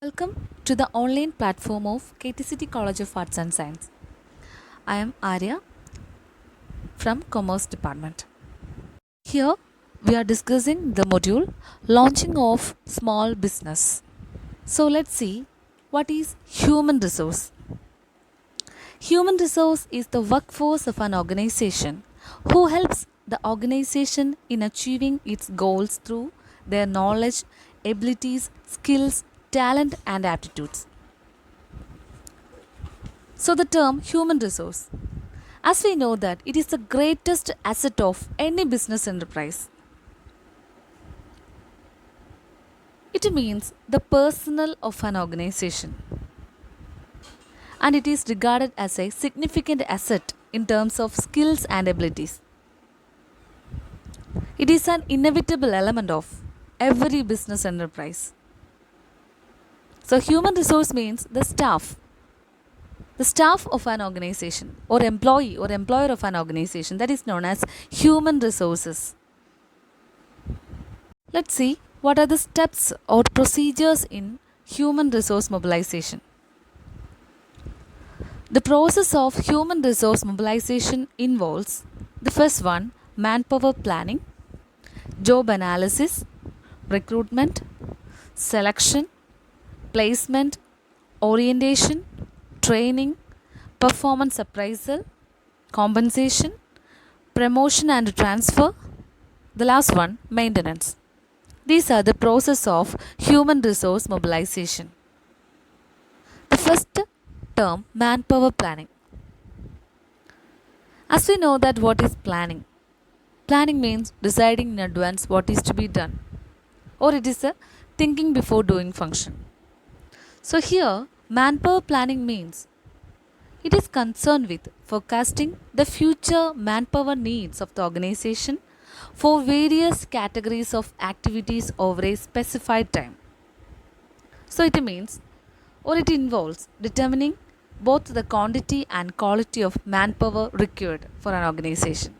Welcome to the online platform of KTCT College of Arts and Science. I am Arya from Commerce Department. Here we are discussing the module Launching of Small Business. So let's see what is human resource. Human resource is the workforce of an organization who helps the organization in achieving its goals through their knowledge, abilities, skills, talent, and aptitudes. So, the term human resource, as we know that it is the greatest asset of any business enterprise. It means the personnel of an organization, and it is regarded as a significant asset in terms of skills and abilities. It is an inevitable element of every business enterprise. So, human resource means the staff of an organization or employee or employer of an organization, that is known as human resources. Let's see what are the steps or procedures in human resource mobilization. The process of human resource mobilization involves the first one, manpower planning, job analysis, recruitment, selection, placement, orientation, training, performance appraisal, compensation, promotion and transfer. The last one, maintenance. These are the process of human resource mobilization. The first term, manpower planning. As we know that what is planning? Planning means deciding in advance what is to be done, or it is a thinking before doing function. So here, manpower planning means it is concerned with forecasting the future manpower needs of the organization for various categories of activities over a specified time. So it means or it involves determining both the quantity and quality of manpower required for an organization.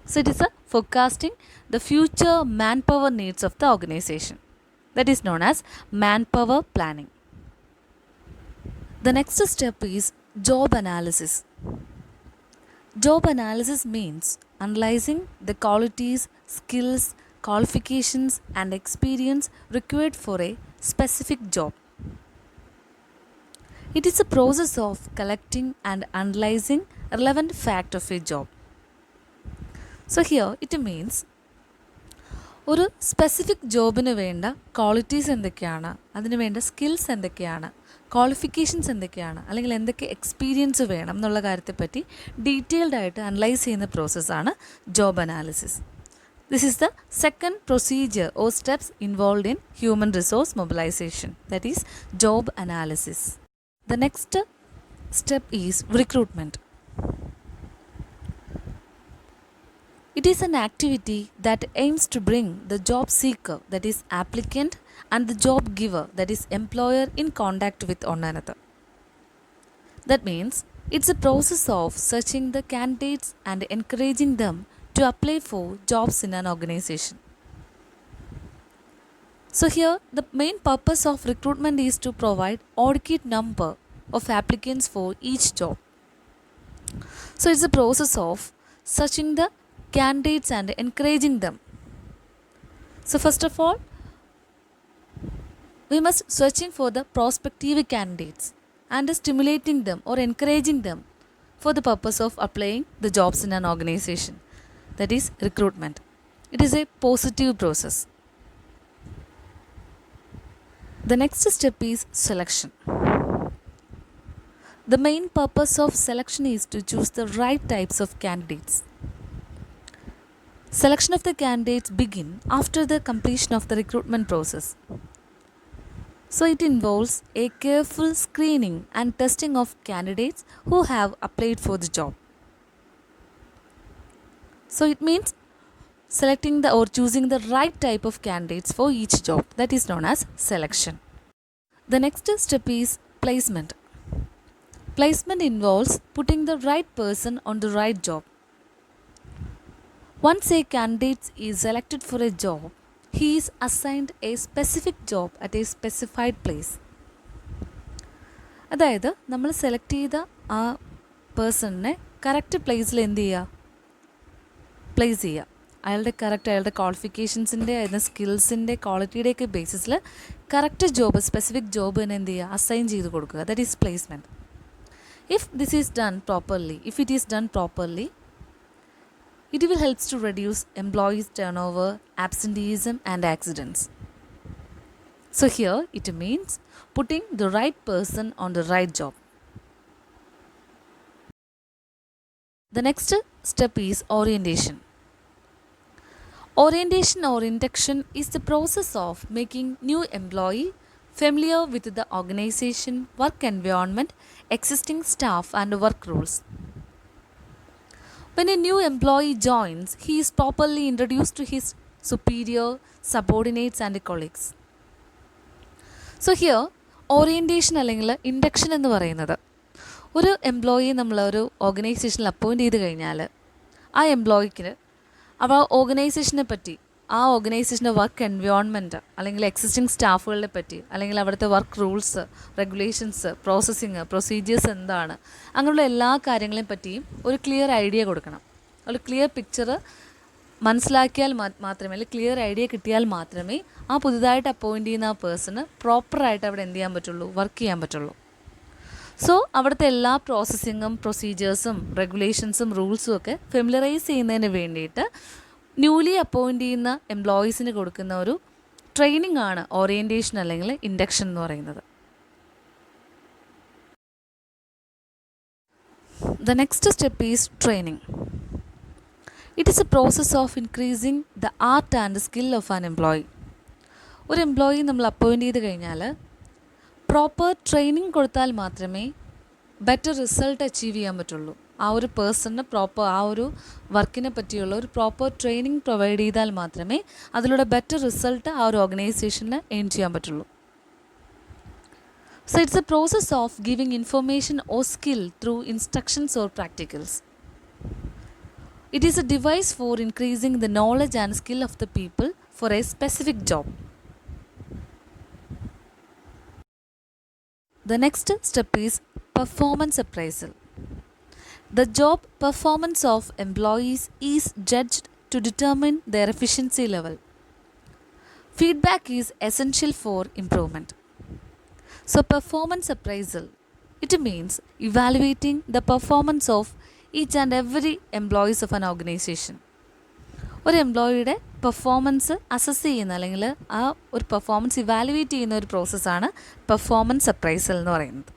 So it is a forecasting the future manpower needs of the organization. That is known as manpower planning. The next step is job analysis. Job analysis means analyzing the qualities, skills, qualifications, and experience required for a specific job. It is a process of collecting and analyzing relevant fact of a job. So here it means ഒരു specific ജോബിന് വേണ്ട qualities എന്തൊക്കെയാണ്, അതിന് വേണ്ട skills എന്തൊക്കെയാണ്, qualifications എന്തൊക്കെയാണ്, അല്ലെങ്കിൽ എന്തൊക്കെ എക്സ്പീരിയൻസ് വേണം എന്നുള്ള കാര്യത്തെപ്പറ്റി ഡീറ്റെയിൽഡ് ആയിട്ട് അനലൈസ് ചെയ്യുന്ന പ്രോസസ്സാണ് job analysis. This is the second procedure or steps involve in human resource mobilisation, that is job analysis. The next step is recruitment. It is an activity that aims to bring the job seeker, that is applicant, and the job giver, that is employer, in contact with one another. That means it's a process of searching the candidates and encouraging them to apply for jobs in an organization. So here the main purpose of recruitment is to provide adequate number of applicants for each job. So it's a process of searching the candidates and encouraging them. So first of all, we must searching for the prospective candidates and stimulating them or encouraging them for the purpose of applying the jobs in an organization. That is recruitment. It is a positive process. The next step is selection. The main purpose of selection is to choose the right types of candidates. Selection of the candidates begin after the completion of the recruitment process. So it involves a careful screening and testing of candidates who have applied for the job. So it means selecting the or choosing the right type of candidates for each job. That is known as selection. The next step is placement. Placement involves putting the right person on the right job. Once a candidate is selected for a job, he is assigned a specific job at a specified place. അതായത് നമ്മൾ select ചെയ്ത ആ പേഴ്സണിനെ correct പ്ലേസിൽ എന്ത് ചെയ്യുക, place ചെയ്യുക. അയാളുടെ ക്വാളിഫിക്കേഷൻസിൻ്റെ അതിൻ്റെ സ്കിൽസിൻ്റെ ക്വാളിറ്റിയുടെയൊക്കെ ബേസിസിൽ കറക്റ്റ് ജോബ്, സ്പെസിഫിക് ജോബ് തന്നെ എന്ത് ചെയ്യുക, അസൈൻ ചെയ്ത് കൊടുക്കുക. That is placement. If it is done properly, it will help to reduce employees' turnover, absenteeism and accidents. So here it means putting the right person on the right job. The next step is orientation. Orientation or induction is the process of making new employee familiar with the organization, work environment, existing staff and work rules. When a new employee joins, he is properly introduced to his superior, subordinates and colleagues. So here orientation അല്ലെങ്കിൽ induction എന്ന് പറയുന്നത്, ഒരു എംപ്ലോയിയെ നമ്മളൊരു ഓർഗനൈസേഷനിൽ appoint ചെയ്ത് കഴിഞ്ഞാൽ ആ എംപ്ലോയിക്ക് ആ ഓർഗനൈസേഷനെ പറ്റി, ആ ഓർഗനൈസേഷൻ്റെ വർക്ക് എൻവയോൺമെൻറ്റ് അല്ലെങ്കിൽ എക്സിസ്റ്റിംഗ് സ്റ്റാഫുകളെ പറ്റി, അല്ലെങ്കിൽ അവിടുത്തെ വർക്ക് റൂൾസ്, റെഗുലേഷൻസ്, പ്രൊസീജിയേഴ്സ് എന്താണ്, അങ്ങനെയുള്ള എല്ലാ കാര്യങ്ങളെയും പറ്റിയും ഒരു ക്ലിയർ ഐഡിയ കൊടുക്കണം. ഒരു ക്ലിയർ പിക്ചർ മനസ്സിലാക്കിയാൽ മാത്രമേ, അല്ലെങ്കിൽ ക്ലിയർ ഐഡിയ കിട്ടിയാൽ മാത്രമേ ആ പുതുതായിട്ട് അപ്പോയിൻറ്റ് ചെയ്യുന്ന ആ പേഴ്സണ് പ്രോപ്പറായിട്ട് അവിടെ എന്ത് ചെയ്യാൻ പറ്റുള്ളൂ, വർക്ക് ചെയ്യാൻ പറ്റുള്ളൂ. സോ അവിടുത്തെ എല്ലാ പ്രോസസ്സിങ്ങും, പ്രൊസീജിയേഴ്സും, റെഗുലേഷൻസും, റൂൾസും ഒക്കെ ഫെമിലറൈസ് ചെയ്യുന്നതിന് വേണ്ടിയിട്ട് ന്യൂലി അപ്പോയിൻറ്റ് ചെയ്യുന്ന എംപ്ലോയീസിന് കൊടുക്കുന്ന ഒരു ട്രെയിനിങ് ആണ് ഓറിയൻറ്റേഷൻ അല്ലെങ്കിൽ ഇൻഡക്ഷൻ എന്ന് പറയുന്നത്. The next step is training. It is a process of increasing the art and skill of an employee. ഒരു എംപ്ലോയി നമ്മൾ അപ്പോയിൻറ്റ് ചെയ്ത് കഴിഞ്ഞാൽ പ്രോപ്പർ ട്രെയിനിങ് കൊടുത്താൽ മാത്രമേ ബെറ്റർ റിസൾട്ട് അച്ചീവ് ചെയ്യാൻ പറ്റുള്ളൂ. ആ ഒരു പേഴ്സണിന് പ്രോപ്പർ ആ ഒരു വർക്കിനെ പറ്റിയുള്ള ഒരു പ്രോപ്പർ ട്രെയിനിങ് പ്രൊവൈഡ് ചെയ്താൽ മാത്രമേ അതിലൂടെ ബെറ്റർ റിസൾട്ട് ആ ഒരു ഓർഗനൈസേഷനിൽ എയിം ചെയ്യാൻ പറ്റുള്ളൂ. So it's a process of giving information or skill through instructions or practicals. It is a device for increasing the knowledge and skill of the people for a specific job. The next step is performance appraisal. The job performance of employees is judged to determine their efficiency level. Feedback is essential for improvement. So performance appraisal, it means evaluating the performance of each and every employees of an organization. ഒരു എംപ്ലോയിയുടെ performance assess ചെയ്യുന്ന അല്ലെങ്കിൽ ആ ഒരു performance evaluate ചെയ്യുന്ന ഒരു പ്രോസസ്സാണ് performance appraisal എന്ന് പറയുന്നത്.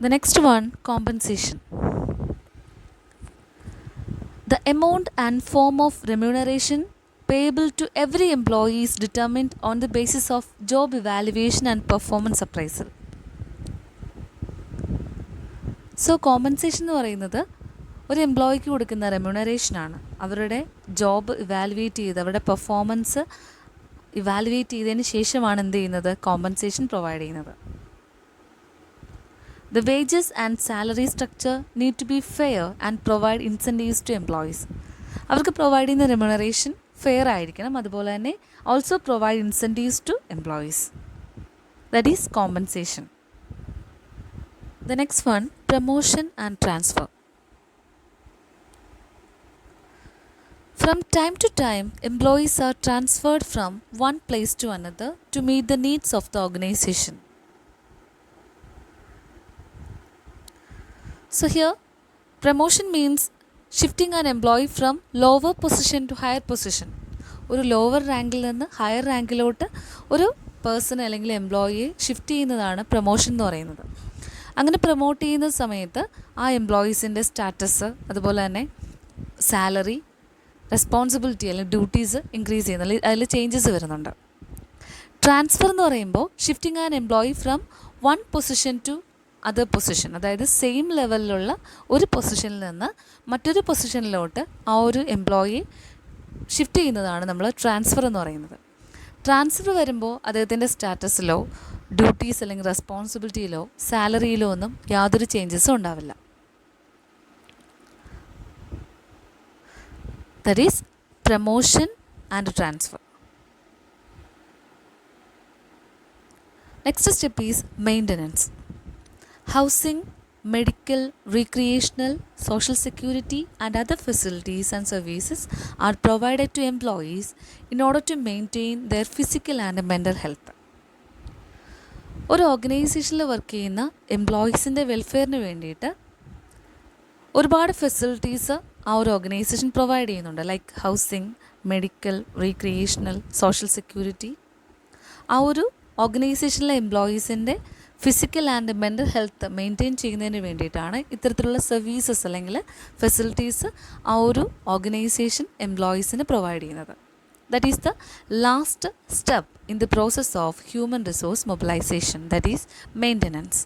The next one, compensation. The amount and form of remuneration payable to every employee is determined on the basis of job evaluation and performance appraisal. So compensation എന്ന് പറയുന്നത് ഒരു എംപ്ലോയിക്ക് കൊടുക്കുന്ന റെമ്യൂണറേഷനാണ്. അവരുടെ ജോബ് ഇവാലുവേറ്റ് ചെയ്ത് അവരുടെ performance evaluate ചെയ്തതിന് ശേഷമാണ് എന്ത് ചെയ്യുന്നത്, കോമ്പൻസേഷൻ പ്രൊവൈഡ് ചെയ്യുന്നത്. The wages and salary structure need to be fair and provide incentives to employees. അവർക്ക് പ്രൊവൈഡ് ചെയ്യുന്ന റെമ്യൂണറേഷൻ ഫെയർ ആയിരിക്കണം, അതുപോലെ തന്നെ also provide incentives to employees. That is compensation. The next one, promotion and transfer. From time to time, employees are transferred from one place to another to meet the needs of the organization. So here, promotion means shifting an employee from lower position to higher position. ഒരു lower റാങ്കിൽ നിന്ന് higher റാങ്കിലോട്ട് ഒരു person അല്ലെങ്കിൽ എംപ്ലോയിയെ shift ചെയ്യുന്നതാണ് promotion എന്ന് പറയുന്നത്. അങ്ങനെ promote ചെയ്യുന്ന സമയത്ത് ആ എംപ്ലോയീസിൻ്റെ സ്റ്റാറ്റസ്, അതുപോലെ തന്നെ സാലറി, റെസ്പോൺസിബിലിറ്റി അല്ലെങ്കിൽ ഡ്യൂട്ടീസ് ഇൻക്രീസ് ചെയ്യുന്ന അതിൽ ചേഞ്ചസ് വരുന്നുണ്ട്. ട്രാൻസ്ഫർ എന്ന് പറയുമ്പോൾ shifting an employee from one position to other position, അതായത് സെയിം ലെവലിലുള്ള ഒരു പൊസിഷനിൽ നിന്ന് മറ്റൊരു പൊസിഷനിലോട്ട് ആ ഒരു എംപ്ലോയി ഷിഫ്റ്റ് ചെയ്യുന്നതാണ് നമ്മൾ ട്രാൻസ്ഫർ എന്ന് പറയുന്നത്. ട്രാൻസ്ഫർ വരുമ്പോൾ അദ്ദേഹത്തിൻ്റെ സ്റ്റാറ്റസിലോ ഡ്യൂട്ടീസ് അല്ലെങ്കിൽ റെസ്പോൺസിബിലിറ്റിയിലോ സാലറിയിലോ ഒന്നും യാതൊരു ചേഞ്ചസും ഉണ്ടാവില്ല. That is promotion and transfer. Next step is maintenance. Housing, medical, recreational, social security, and other facilities and services are provided to employees in order to maintain their physical and mental health. ഒരു ഓർഗനൈസേഷനിൽ work ചെയ്യുന്ന എംപ്ലോയീസിൻ്റെ വെൽഫെയറിന് വേണ്ടിയിട്ട് ഒരുപാട് facilities ആ ഒരു organisation provide ചെയ്യുന്നുണ്ട്. Like housing, medical, recreational, social security. ആ ഒരു ഓർഗനൈസേഷനിലെ എംപ്ലോയീസിൻ്റെ physical and mental health maintain ചെയ്യുന്നതിന് വേണ്ടിയിട്ടാണ് ഇത്തരത്തിലുള്ള സർവീസസ് അല്ലെങ്കിൽ ഫെസിലിറ്റീസ് ആ ഒരു ഓർഗനൈസേഷൻ എംപ്ലോയീസിന് പ്രൊവൈഡ് ചെയ്യുന്നത്. That is the last step in the process of human resource mobilization, that is maintenance.